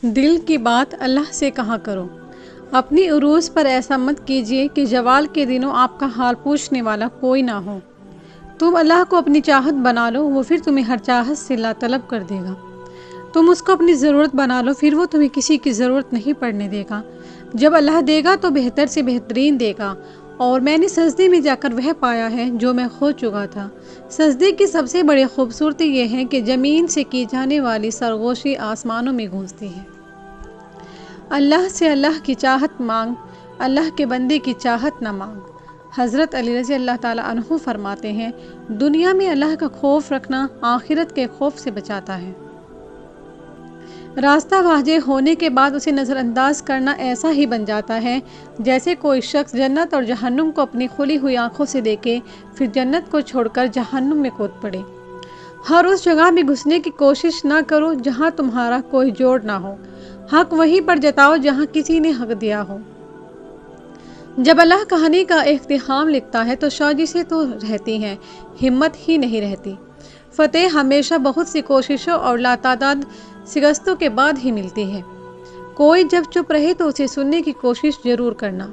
دل کی بات اللہ سے کہا کرو۔ اپنی عروج پر ایسا مت کیجیے کہ زوال کے دنوں آپ کا حال پوچھنے والا کوئی نہ ہو۔ تم اللہ کو اپنی چاہت بنا لو، وہ پھر تمہیں ہر چاہت سے لا طلب کر دے گا۔ تم اس کو اپنی ضرورت بنا لو، پھر وہ تمہیں کسی کی ضرورت نہیں پڑنے دے گا۔ جب اللہ دے گا تو بہتر سے بہترین دے گا، اور میں نے سجدے میں جا کر وہ پایا ہے جو میں کھو چکا تھا۔ سجدے کی سب سے بڑی خوبصورتی یہ ہے کہ زمین سے کی جانے والی سرگوشی آسمانوں میں گونجتی ہے۔ اللہ سے اللہ کی چاہت مانگ، اللہ کے بندے کی چاہت نہ مانگ۔ حضرت علی رضی اللہ تعالیٰ عنہ فرماتے ہیں، دنیا میں اللہ کا خوف رکھنا آخرت کے خوف سے بچاتا ہے۔ راستہ واضح ہونے کے بعد اسے نظر انداز کرنا ایسا ہی بن جاتا ہے جیسے کوئی شخص جنت اور جہنم کو اپنی کھلی ہوئی آنکھوں سے دیکھے، پھر جنت کو چھوڑ کر جہنم میں کود پڑے۔ ہر اس جگہ میں گھسنے کی کوشش نہ کرو جہاں تمہارا کوئی جوڑ نہ ہو، حق وہیں پر جتاؤ جہاں کسی نے حق دیا ہو۔ جب اللہ کہانی کا اختتام لکھتا ہے تو سازشیں تو رہتی ہیں، ہمت ہی نہیں رہتی۔ فتح ہمیشہ بہت سی کوششوں اور لاتعداد شکستوں کے بعد ہی ملتی ہے۔ کوئی جب چپ رہے تو اسے سننے کی کوشش ضرور کرنا۔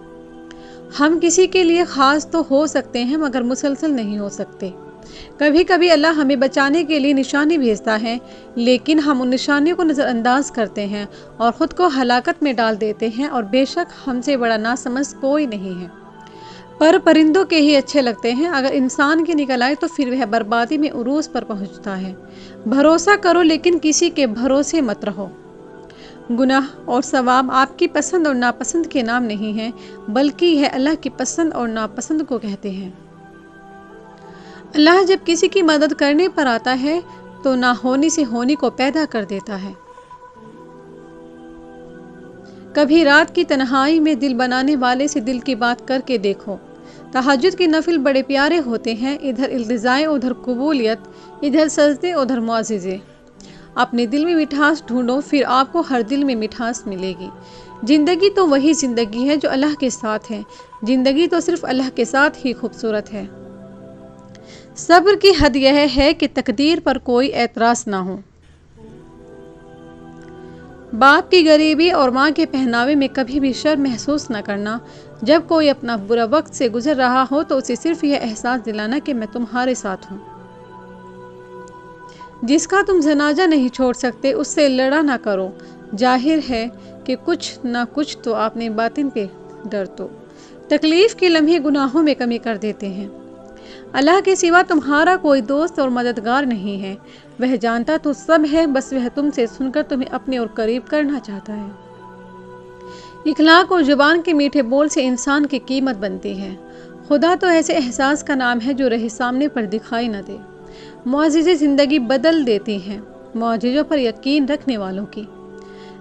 ہم کسی کے لیے خاص تو ہو سکتے ہیں مگر مسلسل نہیں ہو سکتے۔ کبھی کبھی اللہ ہمیں بچانے کے لیے نشانی بھیجتا ہے، لیکن ہم ان نشانیوں کو نظر انداز کرتے ہیں اور خود کو ہلاکت میں ڈال دیتے ہیں، اور بے شک ہم سے بڑا ناسمجھ کوئی نہیں ہے۔ پر پرندوں کے ہی اچھے لگتے ہیں، اگر انسان کے نکل آئے تو پھر وہ بربادی میں عروج پر پہنچتا ہے۔ بھروسہ کرو لیکن کسی کے بھروسے مت رہو۔ گناہ اور ثواب آپ کی پسند اور ناپسند کے نام نہیں ہیں، بلکہ یہ اللہ کی پسند اور ناپسند کو کہتے ہیں۔ اللہ جب کسی کی مدد کرنے پر آتا ہے تو نہ ہونی سے ہونی کو پیدا کر دیتا ہے۔ کبھی رات کی تنہائی میں دل بنانے والے سے دل کی بات کر کے دیکھو۔ تہجد کے نفل بڑے پیارے ہوتے ہیں، ادھر التجائیں ادھر قبولیت، ادھر سجدے ادھر معجزے۔ اپنے دل میں مٹھاس ڈھونڈو، پھر آپ کو ہر دل میں مٹھاس ملے گی۔ زندگی تو وہی زندگی ہے جو اللہ کے ساتھ ہے، زندگی تو صرف اللہ کے ساتھ ہی خوبصورت ہے۔ صبر کی حد یہ ہے کہ تقدیر پر کوئی اعتراض نہ ہو۔ باپ کی غریبی اور ماں کے پہناوے میں کبھی بھی شرم محسوس نہ کرنا۔ جب کوئی اپنا برا وقت سے گزر رہا ہو تو اسے صرف یہ احساس دلانا کہ میں تمہارے ساتھ ہوں۔ جس کا تم جنازہ نہیں چھوڑ سکتے اس سے لڑا نہ کرو۔ ظاہر ہے کہ کچھ نہ کچھ تو آپ نے باطن پہ ڈر تو تکلیف کے لمحے گناہوں میں کمی کر دیتے ہیں۔ اللہ کے سوا تمہارا کوئی دوست اور مددگار نہیں ہے، وہ جانتا تو سب ہے، بس وہ تم سے سن کر تمہیں اپنے اور قریب کرنا چاہتا ہے۔ اخلاق اور زبان کے میٹھے بول سے انسان کی قیمت بنتی ہے۔ خدا تو ایسے احساس کا نام ہے جو رہے سامنے پر دکھائی نہ دے۔ معجزے زندگی بدل دیتی ہیں، معجزوں پر یقین رکھنے والوں کی۔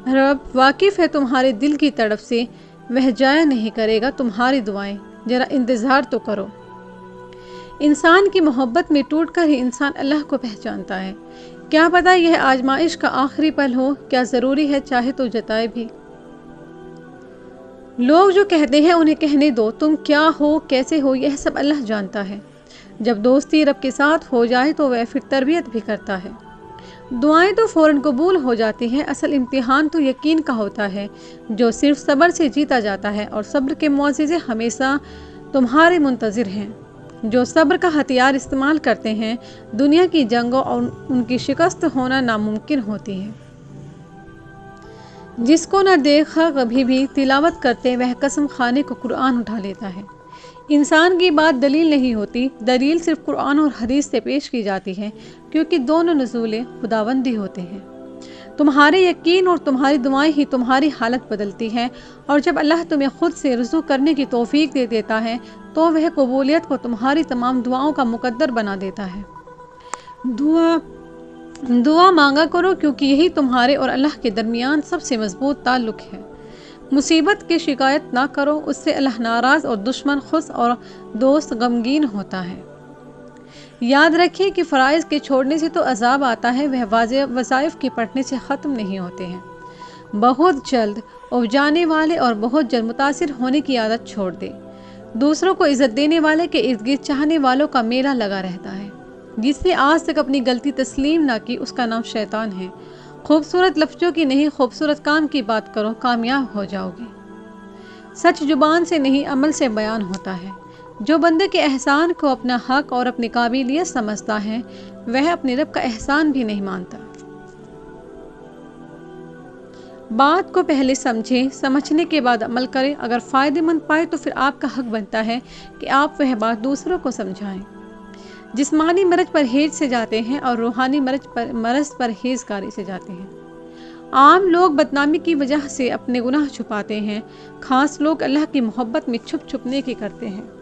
رب واقف ہے تمہارے دل کی طرف سے، وہ ضائع نہیں کرے گا تمہاری دعائیں، ذرا انتظار تو کرو۔ انسان کی محبت میں ٹوٹ کر ہی انسان اللہ کو پہچانتا ہے۔ کیا پتہ یہ آزمائش کا آخری پل ہو، کیا ضروری ہے چاہے تو جتائے بھی۔ لوگ جو کہتے ہیں انہیں کہنے دو، تم کیا ہو کیسے ہو یہ سب اللہ جانتا ہے۔ جب دوستی رب کے ساتھ ہو جائے تو وہ پھر تربیت بھی کرتا ہے۔ دعائیں تو فوراً قبول ہو جاتی ہیں، اصل امتحان تو یقین کا ہوتا ہے جو صرف صبر سے جیتا جاتا ہے، اور صبر کے معجزے ہمیشہ تمہارے منتظر ہیں۔ جو صبر کا ہتھیار استعمال کرتے ہیں، دنیا کی جنگوں اور ان کی شکست ہونا ناممکن ہوتی ہے۔ جس کو نہ دیکھا کبھی بھی تلاوت کرتے وہ قسم کھانے کو قرآن اٹھا لیتا ہے۔ انسان کی بات دلیل نہیں ہوتی، دلیل صرف قرآن اور حدیث سے پیش کی جاتی ہے، کیونکہ دونوں نزول خداوندی ہوتے ہیں۔ تمہارے یقین اور تمہاری دعائیں ہی تمہاری حالت بدلتی ہیں، اور جب اللہ تمہیں خود سے رجوع کرنے کی توفیق دے دیتا ہے تو وہ قبولیت کو تمہاری تمام دعاؤں کا مقدر بنا دیتا ہے۔ دعا مانگا کرو، کیونکہ یہی تمہارے اور اللہ کے درمیان سب سے مضبوط تعلق ہے۔ مصیبت کی شکایت نہ کرو، اس سے اللہ ناراض اور دشمن خوش اور دوست غمگین ہوتا ہے۔ یاد رکھیں کہ فرائض کے چھوڑنے سے تو عذاب آتا ہے، وہ وظائف کے پڑھنے سے ختم نہیں ہوتے ہیں۔ بہت جلد اُبجانے والے اور بہت جلد متاثر ہونے کی عادت چھوڑ دے۔ دوسروں کو عزت دینے والے کے ارد گرد چاہنے والوں کا میلہ لگا رہتا ہے۔ جس نے آج تک اپنی غلطی تسلیم نہ کی اس کا نام شیطان ہے، خوبصورت لفظوں کی نہیں خوبصورت کام کی بات کرو، کامیاب ہو جاؤ گے۔ سچ زبان سے نہیں عمل سے بیان ہوتا ہے۔ جو بندے کے احسان کو اپنا حق اور اپنی قابلیت سمجھتا ہے وہ اپنے رب کا احسان بھی نہیں مانتا۔ بات کو پہلے سمجھیں، سمجھنے کے بعد عمل کریں۔ اگر فائدہ مند پائے تو پھر آپ کا حق بنتا ہے کہ آپ وہ بات دوسروں کو سمجھائیں۔ جسمانی مرض پرہیز سے جاتے ہیں اور روحانی مرض پرہیزگاری سے جاتے ہیں۔ عام لوگ بدنامی کی وجہ سے اپنے گناہ چھپاتے ہیں، خاص لوگ اللہ کی محبت میں چھپنے کی کرتے ہیں۔